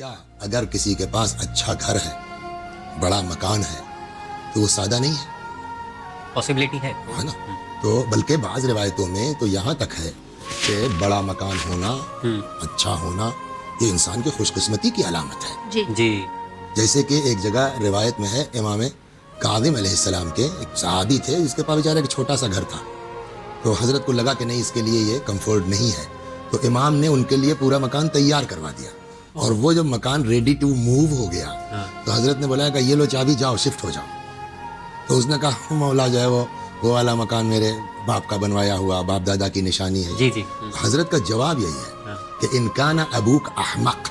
کیا اگر کسی کے پاس اچھا گھر ہے, بڑا مکان ہے, تو وہ سادہ نہیں ہے؟ پاسبلٹی ہے نا. تو بلکہ بعض روایتوں میں تو یہاں تک ہے کہ بڑا مکان ہونا, اچھا ہونا, یہ انسان کی خوش قسمتی کی علامت ہے. جی جیسے کہ ایک جگہ روایت میں ہے, امام کاظم علیہ السلام کے ایک صحابی تھے جس کے پاس بیچارہ ایک چھوٹا سا گھر تھا. تو حضرت کو لگا کہ نہیں, اس کے لیے یہ کمفرٹ نہیں ہے, تو امام نے ان کے لیے پورا مکان تیار کروا دیا. اور وہ جب مکان ریڈی ٹو موو ہو گیا تو حضرت نے بولا کہ یہ لو چابی, جاؤ شفٹ ہو جاؤ. تو اس نے کہا مولا جو ہے وہ والا مکان میرے باپ کا بنوایا ہوا, باپ دادا کی نشانی ہے. جی جی. حضرت کا جواب یہی ہے کہ ان کان ابوک احمق,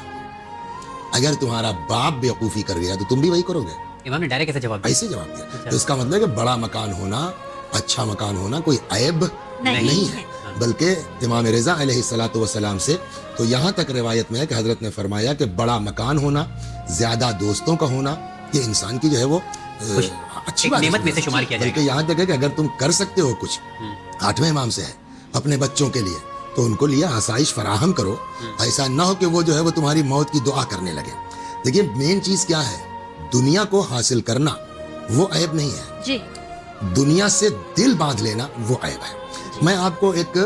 اگر تمہارا باپ بیوقوفی کر گیا تو تم بھی وہی کرو گے. امام نے ڈائریکٹ ایسے جواب دیا. ایسے جواب دیا. تو اس کا مطلب ہے کہ بڑا مکان ہونا, اچھا مکان ہونا کوئی عیب نہیں ہے, بلکہ امام رضا علیہ الصلوۃ والسلام سے تو یہاں تک روایت میں ہے کہ حضرت نے فرمایا کہ بڑا مکان ہونا, زیادہ دوستوں کا ہونا, یہ انسان کی جو ہے وہ اچھی بات نعمت میں سے شمار کیا جائے گا. یہاں تک ہے کہ اگر تم کر سکتے ہو کچھ, 8ویں امام سے ہے, اپنے بچوں کے لیے, تو ان کو لیے آسائش فراہم کرو. ایسا نہ ہو کہ وہ جو ہے وہ تمہاری موت کی دعا کرنے لگے. دیکھیے مین چیز کیا ہے, دنیا کو حاصل کرنا وہ عیب نہیں ہے جی, دنیا سے دل باندھ لینا وہ عیب ہے. میں آپ کو ایک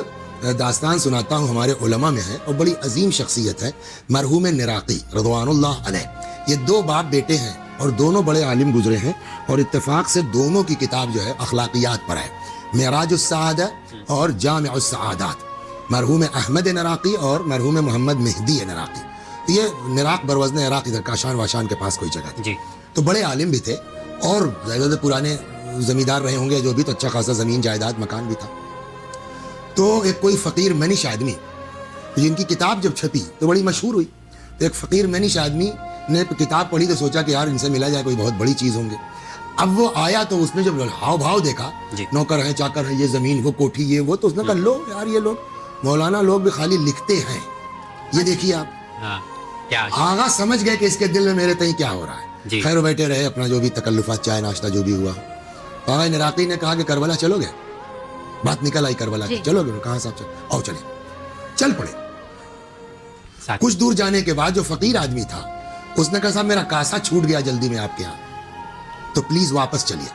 داستان سناتا ہوں, ہمارے علماء میں ہے اور بڑی عظیم شخصیت ہے, مرحوم نراقی رضوان اللہ علیہ. یہ 2 باپ بیٹے ہیں اور دونوں بڑے عالم گزرے ہیں, اور اتفاق سے دونوں کی کتاب جو ہے اخلاقیات پر ہے, معراج السعادہ اور جامع السعادات. مرحوم احمد نراقی اور مرحوم محمد مہدی نراقی. یہ نراق بروزن عراق, ادھر کاشان واشان کے پاس کوئی جگہ تھی. جی. تو بڑے عالم بھی تھے اور زیادہ پرانے زمیندار رہے ہوں گے, جو بھی تو اچھا خاصا زمین جائیداد مکان بھی تھا. تو ایک کوئی فقیر مینش آدمی, جن کی کتاب جب چھپی تو بڑی مشہور ہوئی, تو ایک فقیر مینش آدمی نے کتاب پڑھی تو سوچا کہ یار ان سے ملا جائے, کوئی بہت بڑی چیز ہوں گے. اب وہ آیا تو اس نے جب ہاؤ بھاؤ دیکھا, نوکر ہیں چاکر ہیں, یہ زمین وہ کوٹھی یہ وہ, تو اس نے کہا لو یار یہ لوگ مولانا لوگ بھی خالی لکھتے ہیں, یہ دیکھیے آپ. آغا سمجھ گئے کہ اس کے دل میں میرے تئیں کیا ہو رہا ہے. خیر بیٹھے رہے, اپنا جو بھی تکلفات, چائے ناشتہ جو بھی ہوا. آغا نراقی نے کہا کہ کربلا چلو گے, بات نکل آئی کربلا کی, چلو گے؟ کہاں صاحب چلو, آؤ چلے. چل پڑے. کچھ دور جانے کے بعد جو فقیر آدمی تھا اس نے کہا صاحب میرا کاسا چھوٹ گیا جلدی میں آپ کے یہاں, تو پلیز واپس چلیے.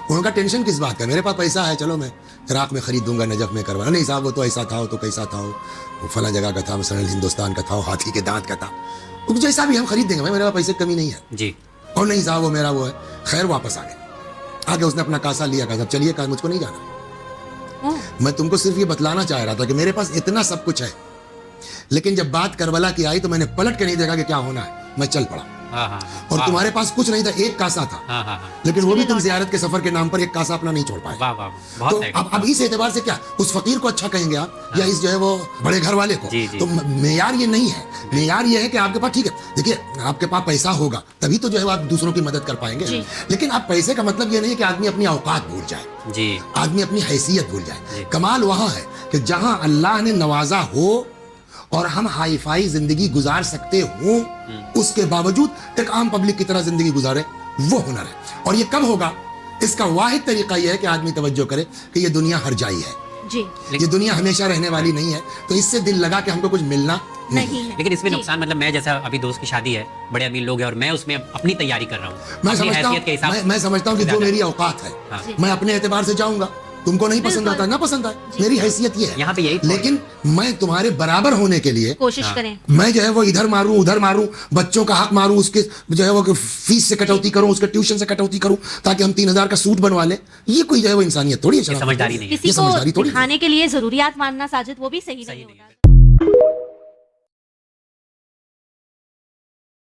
ان کا ٹینشن کس بات کا, میرے پاس پیسہ ہے, چلو میں عراق میں خرید دوں گا, نجف میں کروانا. نہیں صاحب وہ تو ایسا تھا, وہ تو کیسا تھا, وہ فلاں جگہ کا تھا, مثلا ہندوستان کا تھا, وہ ہاتھی کے دانت کا تھا, جیسا بھی ہم خرید دیں گے, میرے پاس پیسے کمی نہیں ہے. جی. اور نہیں صاحب وہ میرا وہ ہے. خیر واپس آ گئے. آگے اس نے اپنا کاسا لیا, کہا صاحب چلیے, کہا مجھ کو نہیں جانا, میں تم کو صرف یہ بتلانا چاہ رہا تھا کہ میرے پاس اتنا سب کچھ ہے. لیکن جب بات کربلا کی آئی تو میں نے پلٹ کے نہیں دیکھا کہ کیا ہونا ہے, میں چل پڑا. اور تمہارے پاس کچھ نہیں تھا, ایک کاسا تھا, لیکن وہ بھی تم زیارت کے سفر کے نام پر ایک کاسا اپنا نہیں چھوڑ پائے. تو اب اس اعتبار سے کیا اس فقیر کو اچھا کہیں گے آپ, یا اس جو ہے وہ بڑے گھر والے کو؟ تو معیار یہ نہیں ہے. معیار یہ ہے کہ آپ کے پاس ٹھیک ہے, دیکھیے آپ کے پاس پیسہ ہوگا تبھی تو جو ہے آپ دوسروں کی مدد کر پائیں گے. لیکن اب پیسے کا مطلب یہ نہیں ہے کہ آدمی اپنی اوقات بھول جائے, آدمی اپنی حیثیت بھول جائے. کمال وہاں ہے کہ جہاں اللہ نے نوازا ہو اور ہم ہائی فائی زندگی گزار سکتے ہوں, اس کے باوجود ایک عام پبلک کی طرح زندگی گزارے, وہ ہنر ہے. اور یہ کب ہوگا, اس کا واحد طریقہ یہ ہے کہ آدمی توجہ کرے کہ یہ دنیا ہر جائی ہے, یہ دنیا ہمیشہ رہنے والی نہیں ہے, تو اس سے دل لگا کہ ہم کو کچھ ملنا نہیں ہے. لیکن اس میں نقصان, مطلب میں جیسا ابھی دوست کی شادی ہے, بڑے امیر لوگ ہیں, اور میں اس میں اپنی تیاری کر رہا ہوں, میں سمجھتا ہوں کہ جو میری اوقات ہے میں اپنے اعتبار سے جاؤں گا, تم کو نہیں پسند آتا نہ پسند آئے, میری حیثیت یہ ہے یہاں پہ یہی. لیکن میں تمہارے برابر ہونے کے لیے کوشش کریں, میں جو ہے وہ ادھر ماروں ادھر ماروں, بچوں کا حق ماروں, اس کے جو ہے وہ فیس سے کٹوتی کروں, اس کے ٹیوشن سے کٹوتی کروں, تاکہ ہم 3000 کا سوٹ بنوا لیں. یہ کوئی جو ہے وہ انسانیت تھوڑی ہے, سمجھداری نہیں ہے. کسی کو دکھانے کے لیے ضروریات ماننا ساجد وہ بھی صحیح نہیں ہوتا.